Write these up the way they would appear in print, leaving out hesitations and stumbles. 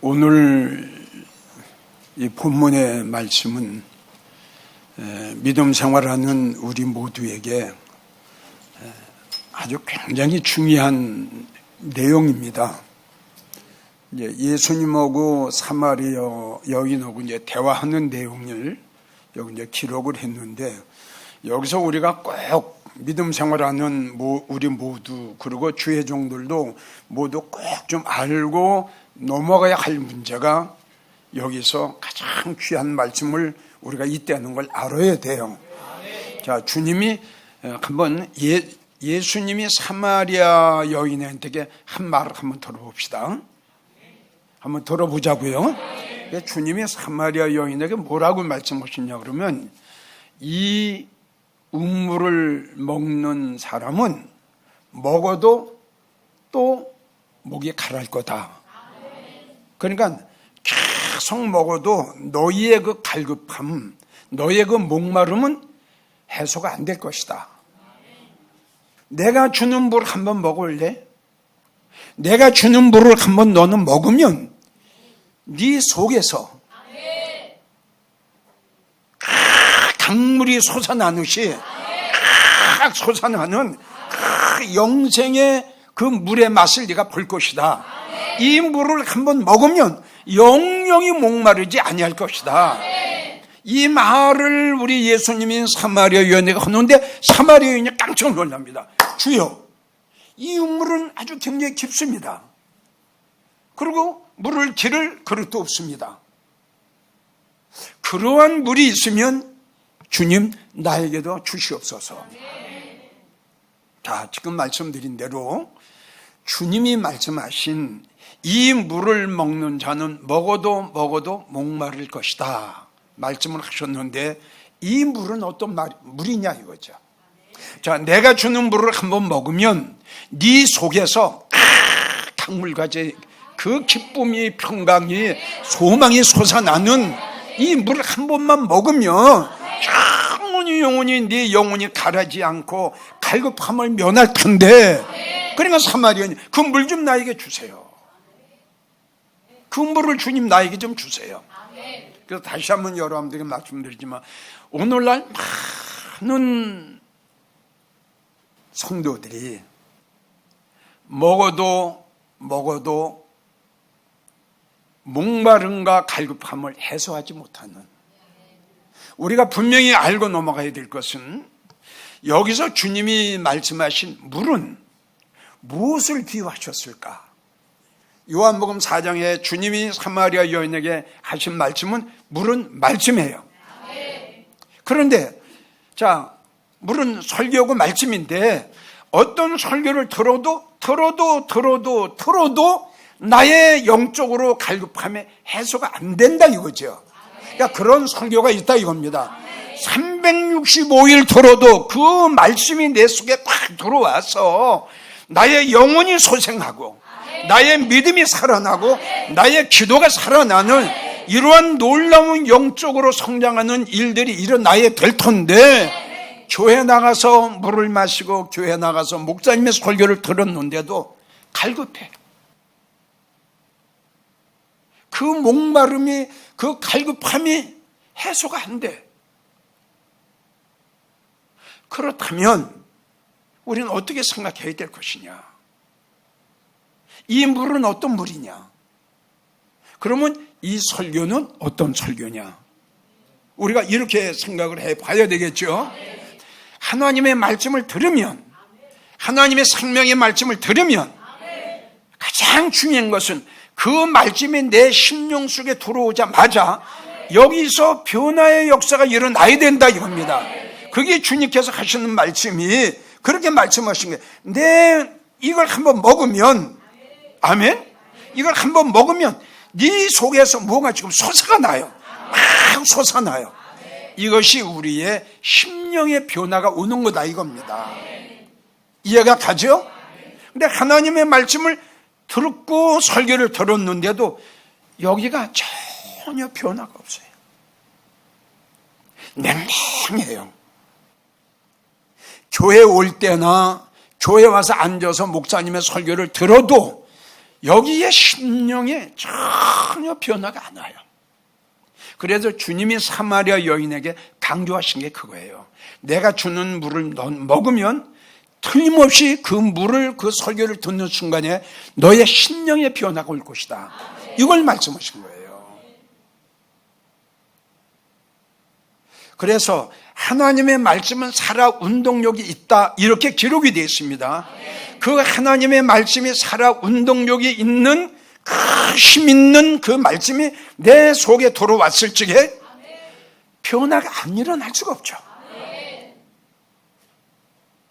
오늘 이 본문의 말씀은 믿음 생활하는 우리 모두에게 아주 굉장히 중요한 내용입니다. 예수님하고 사마리아 여인하고 이제 대화하는 내용을 여기 이제 기록을 했는데, 여기서 우리가 꼭 믿음 생활하는 우리 모두, 그리고 주의 종들도 모두 꼭 좀 알고 넘어가야 할 문제가, 여기서 가장 귀한 말씀을 우리가 있다는 걸 알아야 돼요. 자, 주님이 한번 예수님이 사마리아 여인한테 한 말을 한번 들어봅시다. 한번 들어보자고요. 주님이 사마리아 여인에게 뭐라고 말씀하시냐 그러면, 이 음물을 먹는 사람은 먹어도 또 목이 가랄 거다. 그러니까 계속 먹어도 너희의 그 갈급함, 너희의 그 목마름은 해소가 안 될 것이다. 내가 주는 물 한번 먹을래? 내가 주는 물을 한번 너는 먹으면 네 속에서 강물이 솟아나듯이 솟아나는 영생의 그 물의 맛을 네가 볼 것이다. 이 물을 한번 먹으면 영영이 목마르지 아니할 것이다. 이 말을 우리 예수님이 사마리아 여인에게 하는데, 사마리아 여인이 깜짝 놀랍니다. 주여, 이 물은 아주 굉장히 깊습니다. 그리고 물을 기를 그릇도 없습니다. 그러한 물이 있으면 주님 나에게도 주시옵소서. 자, 지금 말씀드린 대로 주님이 말씀하신 이 물을 먹는 자는 먹어도 목마를 것이다 말씀을 하셨는데, 이 물은 어떤 물이냐 이거죠. 자, 내가 주는 물을 한번 먹으면 네 속에서 강물같이 그 기쁨이, 평강이, 소망이 솟아나는 이 물을 한 번만 먹으면 영원히 네 영혼이 가라지 않고 갈급함을 면할 텐데, 그러니까 사마리아는 그 물 좀 나에게 주세요. 그 물을 주님 나에게 좀 주세요. 그래서 다시 한번 여러분들에게 말씀드리지만, 오늘날 많은 성도들이 먹어도 목마름과 갈급함을 해소하지 못하는, 우리가 분명히 알고 넘어가야 될 것은, 여기서 주님이 말씀하신 물은 무엇을 비유하셨을까? 요한복음 4장에 주님이 사마리아 여인에게 하신 말씀은 물은 말씀이에요. 그런데 자, 물은 설교고 말씀인데, 어떤 설교를 들어도 나의 영적으로 갈급함에 해소가 안 된다 이거죠. 그러니까 그런 설교가 있다 이겁니다. 365일 들어도 그 말씀이 내 속에 딱 들어와서 나의 영혼이 소생하고 나의 믿음이 살아나고 나의 기도가 살아나는 이러한 놀라운 영적으로 성장하는 일들이 일어나야 될 텐데, 교회 나가서 물을 마시고 교회 나가서 목사님의 설교를 들었는데도 갈급해. 그 목마름이, 그 갈급함이 해소가 안 돼. 그렇다면 우리는 어떻게 생각해야 될 것이냐? 이 물은 어떤 물이냐? 그러면 이 설교는 어떤 설교냐? 우리가 이렇게 생각을 해봐야 되겠죠? 하나님의 말씀을 들으면, 하나님의 생명의 말씀을 들으면 가장 중요한 것은 그 말씀이 내 심령 속에 들어오자마자 여기서 변화의 역사가 일어나야 된다 이겁니다. 그게 주님께서 하시는 말씀이 그렇게 말씀하신 거예요. 내 이걸 한번 먹으면, 아멘? 이걸 한번 먹으면 네 속에서 뭐가 지금 솟아나요. 막 솟아나요. 이것이 우리의 심령의 변화가 오는 거다 이겁니다. 이해가 가죠? 근데 하나님의 말씀을 듣고 설교를 들었는데도 여기가 전혀 변화가 없어요. 냉랭해요. 교회 올 때나 교회 와서 앉아서 목사님의 설교를 들어도 여기에 심령에 전혀 변화가 안 와요. 그래서 주님이 사마리아 여인에게 강조하신 게 그거예요. 내가 주는 물을 먹으면 틀림없이 그 물을, 그 설교를 듣는 순간에 너의 심령의 변화가 올 것이다. 이걸 말씀하신 거예요. 그래서 하나님의 말씀은 살아 운동력이 있다, 이렇게 기록이 되어 있습니다. 그 하나님의 말씀이 살아 운동력이 있는 그 힘 있는 그 말씀이 내 속에 들어왔을 적에 변화가 안 일어날 수가 없죠.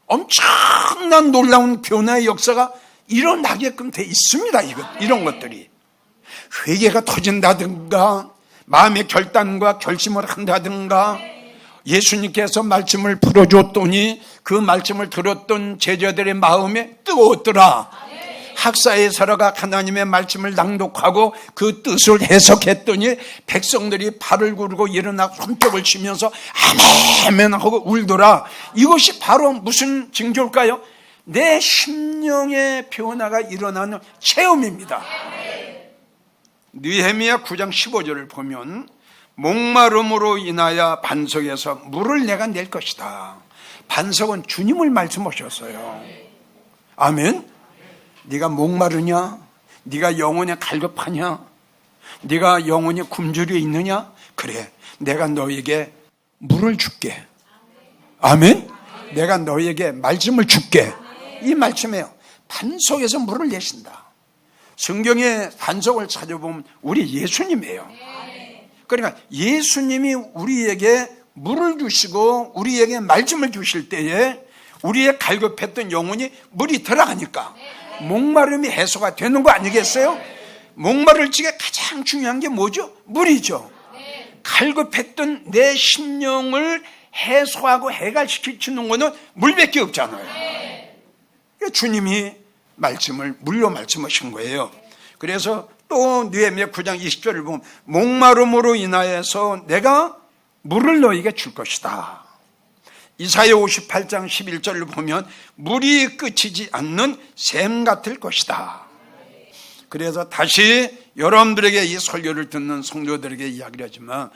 엄청난 놀라운 변화의 역사가 일어나게끔 돼 있습니다. 이런 것들이 회개가 터진다든가 마음의 결단과 결심을 한다든가, 예수님께서 말씀을 풀어줬더니 그 말씀을 들었던 제자들의 마음에 뜨거웠더라. 학사에서라가 하나님의 말씀을 낭독하고 그 뜻을 해석했더니 백성들이 발을 구르고 일어나 손뼉을 치면서 아멘 하고 울더라. 이것이 바로 무슨 징조일까요? 내 심령의 변화가 일어나는 체험입니다. 느헤미야 9장 15절을 보면 목마름으로 인하여 반석에서 물을 내가 낼 것이다. 반석은 주님을 말씀하셨어요. 아멘. 네가 목마르냐? 네가 영혼에 갈급하냐? 네가 영혼이 굶주려 있느냐? 그래, 내가 너에게 물을 줄게. 아멘. 내가 너에게 말씀을 줄게. 이 말씀이에요. 반석에서 물을 내신다. 성경의 반석을 찾아보면 우리 예수님이에요. 그러니까 예수님이 우리에게 물을 주시고 우리에게 말씀을 주실 때에 우리의 갈급했던 영혼이 물이 들어가니까 목마름이 해소가 되는 거 아니겠어요? 목마를 적에 가장 중요한 게 뭐죠? 물이죠. 갈급했던 내 심령을 해소하고 해갈시키는 거는 물밖에 없잖아요. 그러니까 주님이 말씀을 물로 말씀하신 거예요. 그래서 또 느헤미야 9장 20절을 보면 목마름으로 인하여서 내가 물을 너에게 줄 것이다. 이사야 58장 11절을 보면 물이 끝이지 않는 샘 같을 것이다. 그래서 다시 여러분들에게 이 설교를 듣는 성도들에게 이야기를 하지만,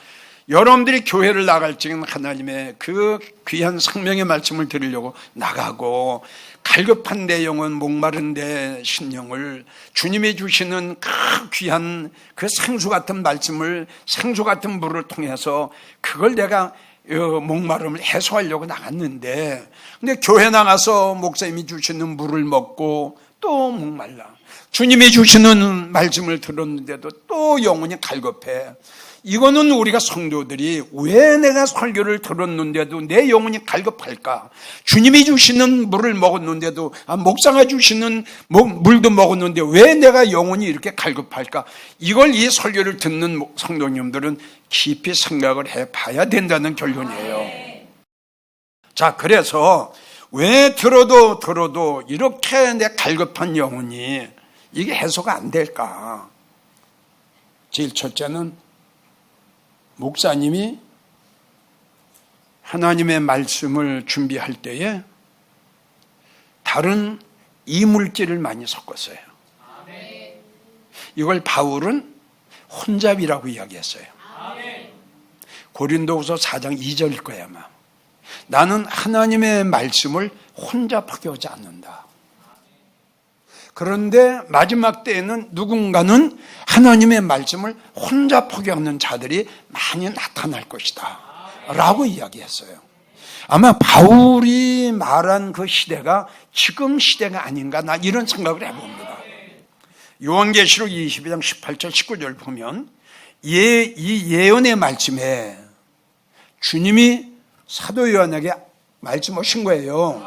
여러분들이 교회를 나갈 적에는 하나님의 그 귀한 생명의 말씀을 들으려고 나가고, 갈급한 내 영혼, 목마른 내 심령을 주님이 주시는 그 귀한 그 생수 같은 말씀을, 생수 같은 물을 통해서 그걸 내가 목마름을 해소하려고 나갔는데, 근데 교회 나가서 목사님이 주시는 물을 먹고 또 목말라, 주님이 주시는 말씀을 들었는데도 또 영혼이 갈급해. 이거는 우리가 성도들이 왜 내가 설교를 들었는데도 내 영혼이 갈급할까? 주님이 주시는 물을 먹었는데도, 목사가 주시는 물도 먹었는데 왜 내가 영혼이 이렇게 갈급할까? 이걸 이 설교를 듣는 성도님들은 깊이 생각을 해봐야 된다는 결론이에요. 자, 그래서 왜 들어도 이렇게 내 갈급한 영혼이 이게 해소가 안 될까? 제일 첫째는 목사님이 하나님의 말씀을 준비할 때에 다른 이물질을 많이 섞었어요. 이걸 바울은 혼잡이라고 이야기했어요. 고린도후서 4장 2절일 거야 아마. 나는 하나님의 말씀을 혼잡하게 하지 않는다. 그런데 마지막 때에는 누군가는 하나님의 말씀을 혼잡하게 하는 자들이 많이 나타날 것이다 라고 이야기했어요. 아마 바울이 말한 그 시대가 지금 시대가 아닌가, 나 이런 생각을 해봅니다. 요한계시록 22장 18절 19절 보면 이 예언의 말씀에 주님이 사도 요한에게 말씀하신 거예요.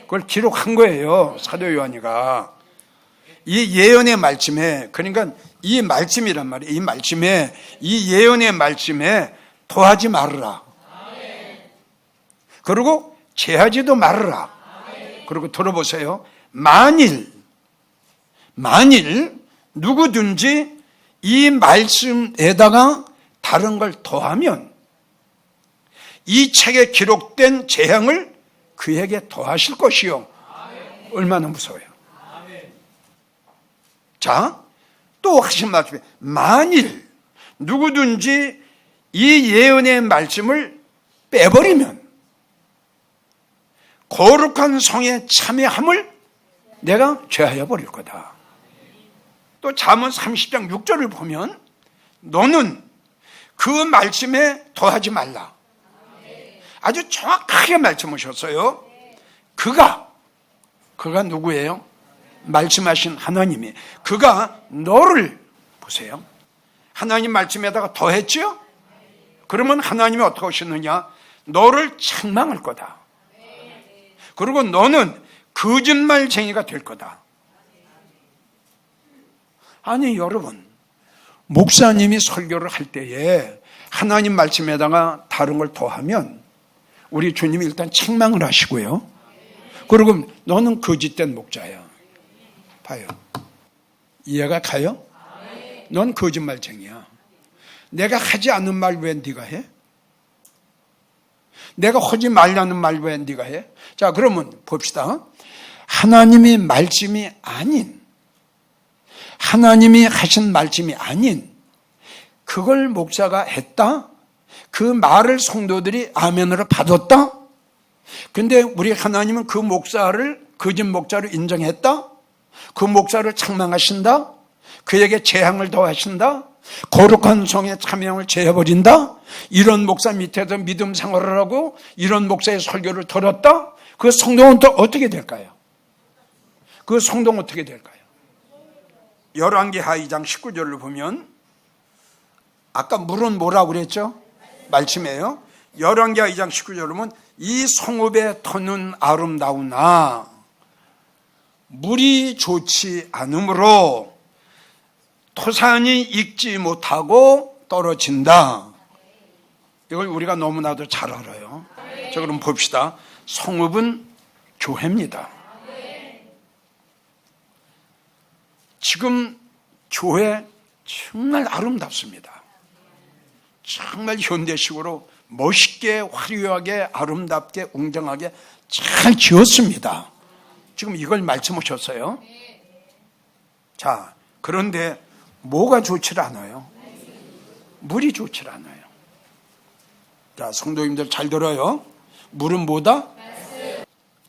그걸 기록한 거예요. 사도 요한이가 이 예언의 말씀에, 그러니까 이 말씀이란 말이에요. 이 말씀에, 이 예언의 말씀에 더하지 말으라. 그리고 제하지도 말으라. 그리고 들어보세요. 만일 누구든지 이 말씀에다가 다른 걸 더하면 이 책에 기록된 재앙을 그에게 더하실 것이요. 얼마나 무서워요. 자, 또 하신 말씀이 만일 누구든지 이 예언의 말씀을 빼버리면 거룩한 성에 참여함을 내가 죄하여 버릴 거다. 또 잠언 30장 6절을 보면 너는 그 말씀에 더하지 말라. 아주 정확하게 말씀하셨어요. 그가 누구예요? 말씀하신 하나님이. 그가 너를 보세요. 하나님 말씀에다가 더했죠? 그러면 하나님이 어떻게 하셨느냐? 너를 책망할 거다. 그리고 너는 거짓말쟁이가 될 거다. 아니 여러분, 목사님이 설교를 할 때에 하나님 말씀에다가 다른 걸 더하면 우리 주님이 일단 책망을 하시고요. 그리고 너는 거짓된 목자야. 봐요. 이해가 가요? 넌 거짓말쟁이야. 내가 하지 않는 말 왜 네가 해? 내가 하지 말라는 말 왜 네가 해? 자, 그러면 봅시다. 하나님의 말씀이 아닌, 하나님이 하신 말씀이 아닌 그걸 목사가 했다? 그 말을 성도들이 아멘으로 받았다? 근데 우리 하나님은 그 목사를 거짓 목자로 인정했다? 그 목사를 책망하신다? 그에게 재앙을 더하신다? 거룩한 성의 참여를 제해버린다? 이런 목사 밑에서 믿음 생활을 하고 이런 목사의 설교를 들었다? 그 성도는 또 어떻게 될까요? 그 성도는 어떻게 될까요? 열왕기하 2장 19절을 보면 아까 물은 뭐라고 그랬죠? 말씀이에요. 열왕기하 2장 19절을 보면 이 성읍의 터는 아름다우나 물이 좋지 않으므로 토산이 익지 못하고 떨어진다. 이걸 우리가 너무나도 잘 알아요. 자, 그럼 봅시다. 성읍은 교회입니다. 지금 교회 정말 아름답습니다. 정말 현대식으로 멋있게 화려하게 아름답게 웅장하게 잘 지었습니다. 지금 이걸 말씀하셨어요. 자, 그런데 뭐가 좋지 않아요? 물이 좋지 않아요. 자, 성도님들 잘 들어요. 물은 뭐다?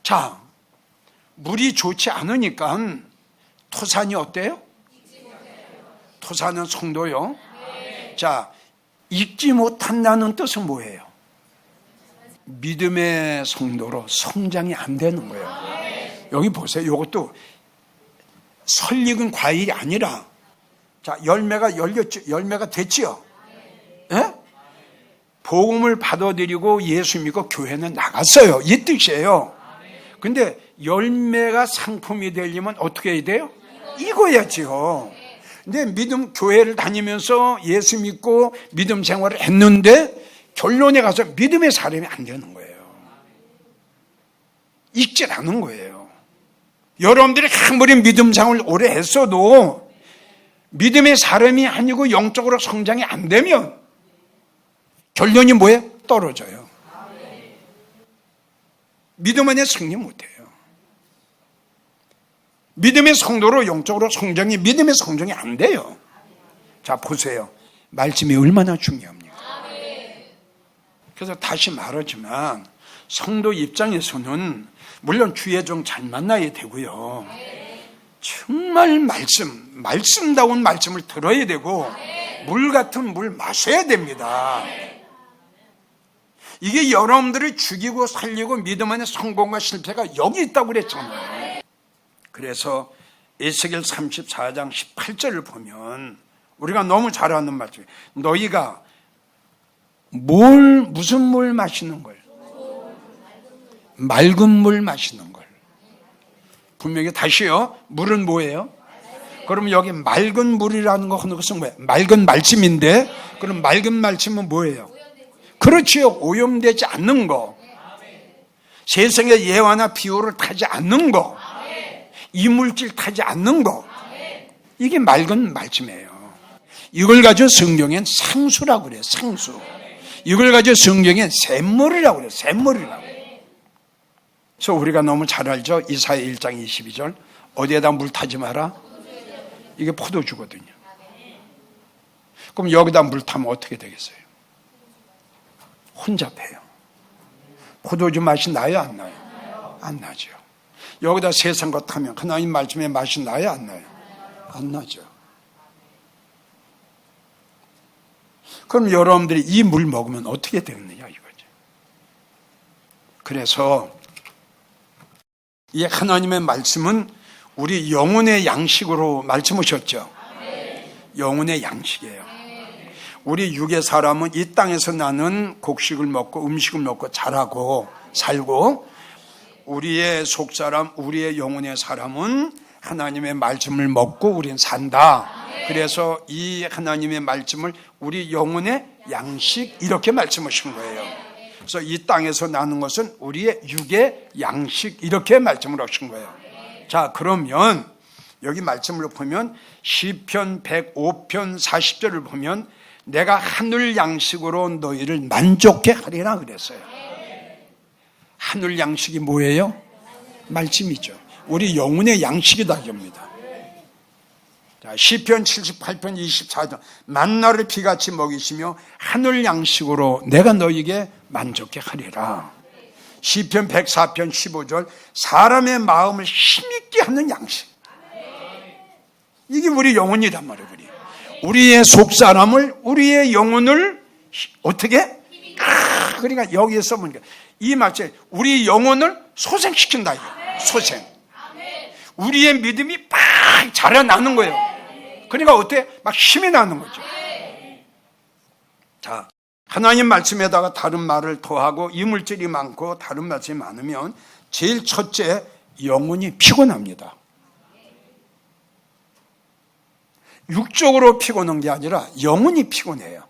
자, 물이 좋지 않으니까 토산이 어때요? 토산은 성도요. 자, 익지 못한다는 뜻은 뭐예요? 믿음의 성도로 성장이 안 되는 거예요. 여기 보세요. 이것도 설익은 과일이 아니라, 자, 열매가 열렸죠. 열매가 됐지요. 예? 복음을 받아들이고 예수 믿고 교회는 나갔어요. 이 뜻이에요. 근데 열매가 상품이 되려면 어떻게 해야 돼요? 익어야지요. 근데 믿음 교회를 다니면서 예수 믿고 믿음 생활을 했는데 결론에 가서 믿음의 사람이 안 되는 거예요. 익질 않은 거예요. 여러분들이 아무리 믿음 생활을 오래 했어도 믿음의 사람이 아니고 영적으로 성장이 안 되면 결론이 뭐예요? 떨어져요. 믿음 안에 승리 못해요. 믿음의 성도로 영적으로 성장이, 믿음의 성장이 안 돼요. 자, 보세요. 말씀이 얼마나 중요합니까? 그래서 다시 말하지만 성도 입장에서는 물론 주의 종 잘 만나야 되고요. 정말 말씀다운 말씀을 들어야 되고 물 같은 물 마셔야 됩니다. 이게 여러분들을 죽이고 살리고 믿음 안에 성공과 실패가 여기 있다고 그랬잖아요. 그래서 에스겔 34장 18절을 보면 우리가 너무 잘 아는 말씀이에요. 너희가 무슨 물 마시는 걸? 맑은 물 마시는 걸. 분명히 다시요. 물은 뭐예요? 그럼 여기 맑은 물이라는 거 하는 것은 뭐예요? 맑은 말씀인데, 그럼 맑은 말씀은 뭐예요? 그렇지요. 오염되지 않는 거. 세상의 예화나 비유를 타지 않는 거. 이물질 타지 않는 거. 이게 맑은 말씀이에요. 이걸 가지고 성경엔 상수라고 그래요. 상수. 이걸 가지고 성경엔 샘물이라고 그래요. 샘물이라고. 그래서 우리가 너무 잘 알죠. 이사야 1장 22절. 어디에다 물 타지 마라? 이게 포도주거든요. 그럼 여기다 물 타면 어떻게 되겠어요? 혼잡해요. 포도주 맛이 나요, 안 나요? 안 나죠. 여기다 세상 것 타면 하나님 말씀의 맛이 나요, 안 나요? 안 나죠. 그럼 여러분들이 이 물 먹으면 어떻게 되느냐 이거죠. 그래서 이 하나님의 말씀은 우리 영혼의 양식으로 말씀하셨죠. 영혼의 양식이에요. 우리 육의 사람은 이 땅에서 나는 곡식을 먹고 음식을 먹고 자라고 살고, 우리의 속사람, 우리의 영혼의 사람은 하나님의 말씀을 먹고 우린 산다. 그래서 이 하나님의 말씀을 우리 영혼의 양식 이렇게 말씀하신 거예요. 그래서 이 땅에서 나는 것은 우리의 육의 양식 이렇게 말씀을 하신 거예요. 자, 그러면 여기 말씀을 보면 시편 105편 40절을 보면 내가 하늘 양식으로 너희를 만족케 하리라 그랬어요. 하늘 양식이 뭐예요? 말씀이죠. 우리 영혼의 양식이다 이겁니다. 자, 시편 78편 24절 만나를 피같이 먹이시며 하늘 양식으로 내가 너희에게 만족케 하리라. 시편 104편 15절 사람의 마음을 힘있게 하는 양식. 이게 우리 영혼이단 말이에요. 우리의 속사람을, 우리의 영혼을 어떻게? 그러니까 여기에 써보니까 이 말씀 우리 영혼을 소생시킨다. 소생. 우리의 믿음이 막 자라나는 거예요. 그러니까 어때? 막 힘이 나는 거죠. 자, 하나님 말씀에다가 다른 말을 더하고 이물질이 많고 다른 말씀이 많으면 제일 첫째, 영혼이 피곤합니다. 육적으로 피곤한 게 아니라 영혼이 피곤해요.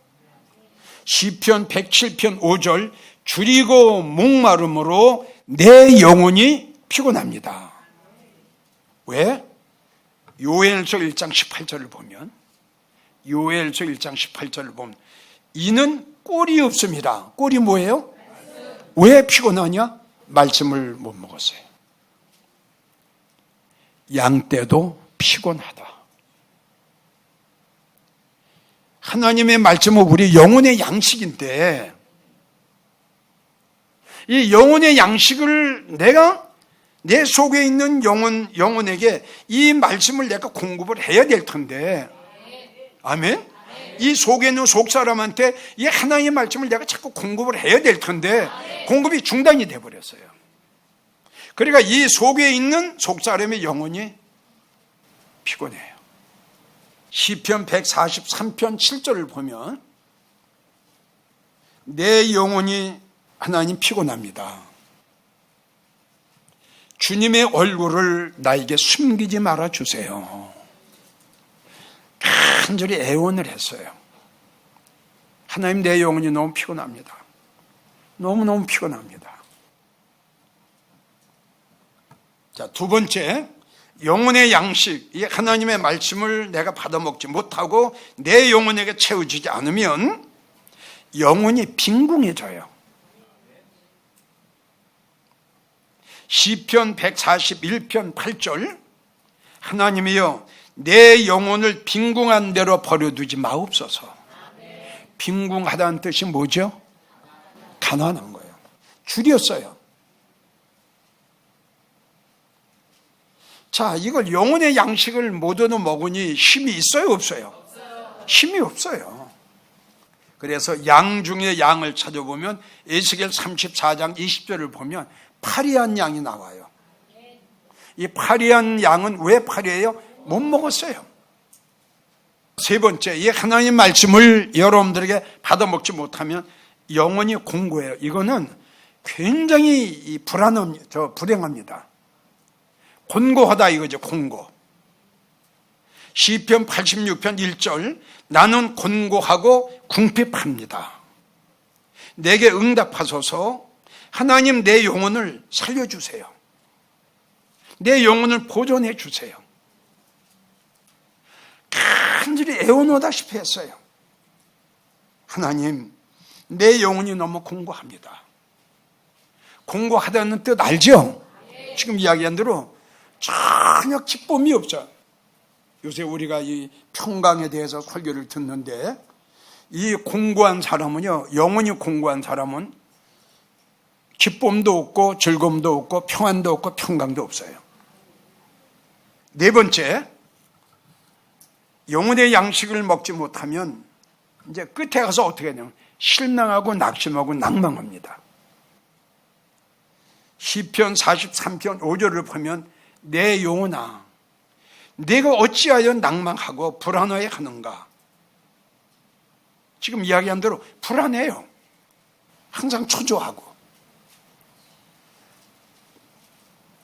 시편 107편 5절 줄이고 목마름으로 내 영혼이 피곤합니다. 왜? 요엘서 1장 18절을 보면 요엘서 1장 18절을 보면 이는 꼴이 없습니다. 꼴이 뭐예요? 왜 피곤하냐? 말씀을 못 먹었어요. 양 떼도 피곤하다. 하나님의 말씀은 우리 영혼의 양식인데 이 영혼의 양식을 내가 내 속에 있는 영혼에게 이 말씀을 내가 공급을 해야 될 텐데, 아멘? 이 속에 있는 속사람한테 이 하나님의 말씀을 내가 자꾸 공급을 해야 될 텐데 공급이 중단이 돼버렸어요. 그러니까 이 속에 있는 속사람의 영혼이 피곤해요. 시편 143편 7절을 보면 내 영혼이 하나님 피곤합니다. 주님의 얼굴을 나에게 숨기지 말아주세요. 간절히 애원을 했어요. 하나님, 내 영혼이 너무 피곤합니다. 너무너무 피곤합니다. 자, 두 번째, 영혼의 양식, 이 하나님의 말씀을 내가 받아먹지 못하고 내 영혼에게 채워지지 않으면 영혼이 빈궁해져요. 시편 141편 8절 하나님이여 내 영혼을 빈궁한 대로 버려두지 마옵소서. 빈궁하다는 뜻이 뭐죠? 가난한 거예요. 줄였어요. 자, 이걸 영혼의 양식을 못 얻어 먹으니 힘이 있어요, 없어요? 힘이 없어요. 그래서 양 중에 양을 찾아보면 에스겔 34장 20절을 보면 파리한 양이 나와요. 이 파리한 양은 왜 파리해요? 못 먹었어요. 세 번째, 이 하나님 말씀을 여러분들에게 받아먹지 못하면 영혼이 공고해요. 이거는 굉장히 불행합니다. 곤고하다 이거죠. 곤고. 시편 86편 1절 나는 곤고하고 궁핍합니다. 내게 응답하소서. 하나님, 내 영혼을 살려주세요. 내 영혼을 보존해 주세요. 간절히 애원하다시피 했어요. 하나님, 내 영혼이 너무 공고합니다. 공고하다는 뜻 알죠? 지금 이야기한 대로 전혀 기쁨이 없죠. 요새 우리가 이 평강에 대해서 설교를 듣는데, 이 공고한 사람은요, 영혼이 공고한 사람은 기쁨도 없고 즐거움도 없고 평안도 없고 평강도 없어요. 네 번째, 영혼의 양식을 먹지 못하면 이제 끝에 가서 어떻게 하냐면 실망하고 낙심하고 낭망합니다. 시편 43편 5절을 보면 내 영혼아 내가 어찌하여 낭망하고 불안하게 하는가. 지금 이야기한 대로 불안해요. 항상 초조하고.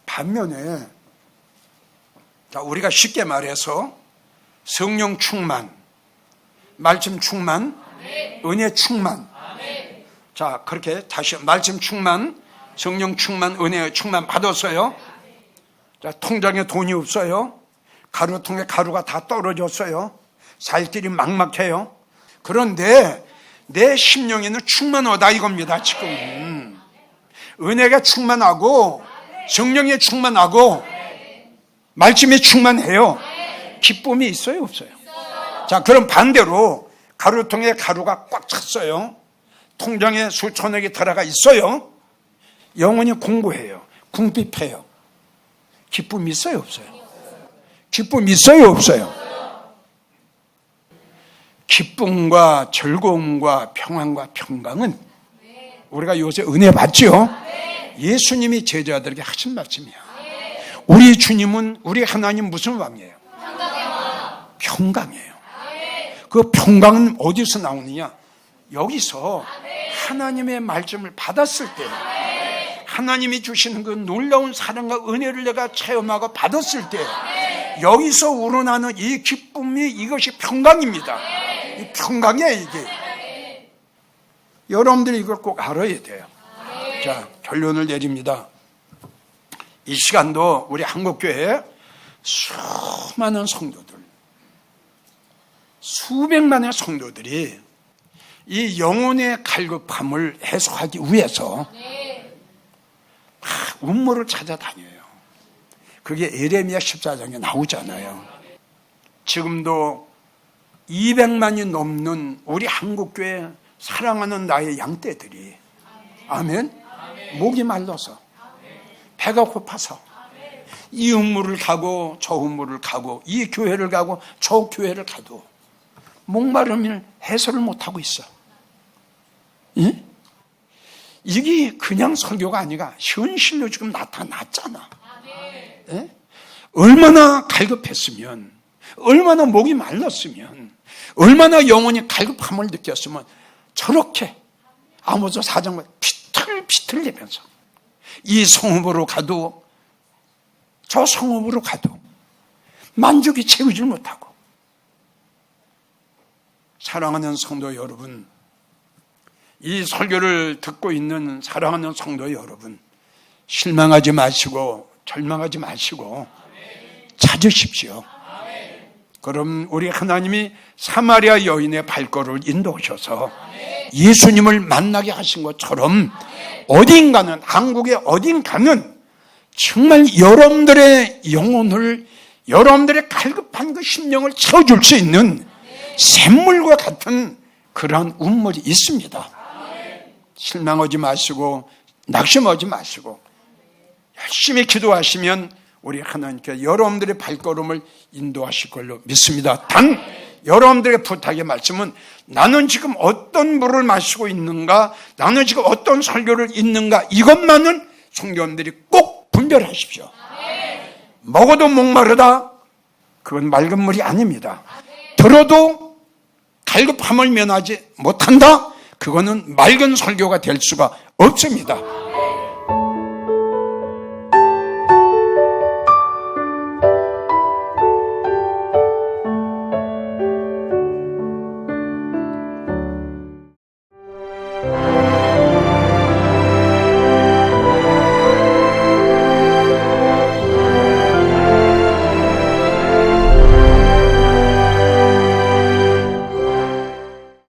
반면에 우리가 쉽게 말해서 성령 충만, 말씀 충만, 은혜 충만. 자, 그렇게 다시 말씀 충만, 성령 충만, 은혜 충만 받았어요. 자, 통장에 돈이 없어요. 가루통에 가루가 다 떨어졌어요. 살 길이 막막해요. 그런데 내 심령에는 충만하다 이겁니다. 지금 은혜가 충만하고 성령에 충만하고 말씀에 충만해요. 기쁨이 있어요, 없어요? 자, 그럼 반대로 가루통에 가루가 꽉 찼어요. 통장에 수천억이 들어가 있어요. 영혼이 공고해요. 궁핍해요. 기쁨이 있어요, 없어요? 기쁨이 있어요, 없어요? 기쁨과 즐거움과 평안과 평강은 우리가 요새 은혜 받죠? 예수님이 제자들에게 하신 말씀이야. 우리 주님은, 우리 하나님 무슨 왕이에요? 평강이에요. 그 평강은 어디서 나오느냐? 여기서 하나님의 말씀을 받았을 때, 하나님이 주시는 그 놀라운 사랑과 은혜를 내가 체험하고 받았을 때, 여기서 우러나는 이 기쁨이, 이것이 평강입니다. 이 평강이에요, 이게. 여러분들이 이걸 꼭 알아야 돼요. 자, 결론을 내립니다. 이 시간도 우리 한국교회에 수많은 성도들, 수백만의 성도들이 이 영혼의 갈급함을 해소하기 위해서 음모를 찾아다녀요. 그게 예레미야 14장에 나오잖아요. 지금도 200만이 넘는 우리 한국교회 사랑하는 나의 양떼들이, 아멘, 목이 말라서, 배가 고파서 이 음모를 가고 저 음모를 가고 이 교회를 가고 저 교회를 가도 목마름을 해소를 못하고 있어. 예? 이게 그냥 설교가 아니라 현실로 지금 나타났잖아. 예? 얼마나 갈급했으면, 얼마나 목이 말랐으면, 얼마나 영혼이 갈급함을 느꼈으면 저렇게 아모스 4장만 비틀비틀 대면서 이 성읍으로 가도 저 성읍으로 가도 만족이 채우질 못하고. 사랑하는 성도 여러분, 이 설교를 듣고 있는 사랑하는 성도 여러분, 실망하지 마시고 절망하지 마시고 찾으십시오. 그럼 우리 하나님이 사마리아 여인의 발걸음을 인도하셔서 예수님을 만나게 하신 것처럼 어딘가는, 한국의 어딘가는 정말 여러분들의 영혼을, 여러분들의 갈급한 그 심령을 채워줄 수 있는 샘물과 같은 그러한 운물이 있습니다. 실망하지 마시고 낙심하지 마시고 열심히 기도하시면 우리 하나님께 여러분들의 발걸음을 인도하실 걸로 믿습니다. 단 여러분들의 부탁의 말씀은 나는 지금 어떤 물을 마시고 있는가, 나는 지금 어떤 설교를 읽는가, 이것만은 성도님들이 꼭 분별하십시오. 먹어도 목마르다, 그건 맑은 물이 아닙니다. 들어도 갈급함을 면하지 못한다, 그거는 맑은 설교가 될 수가 없습니다.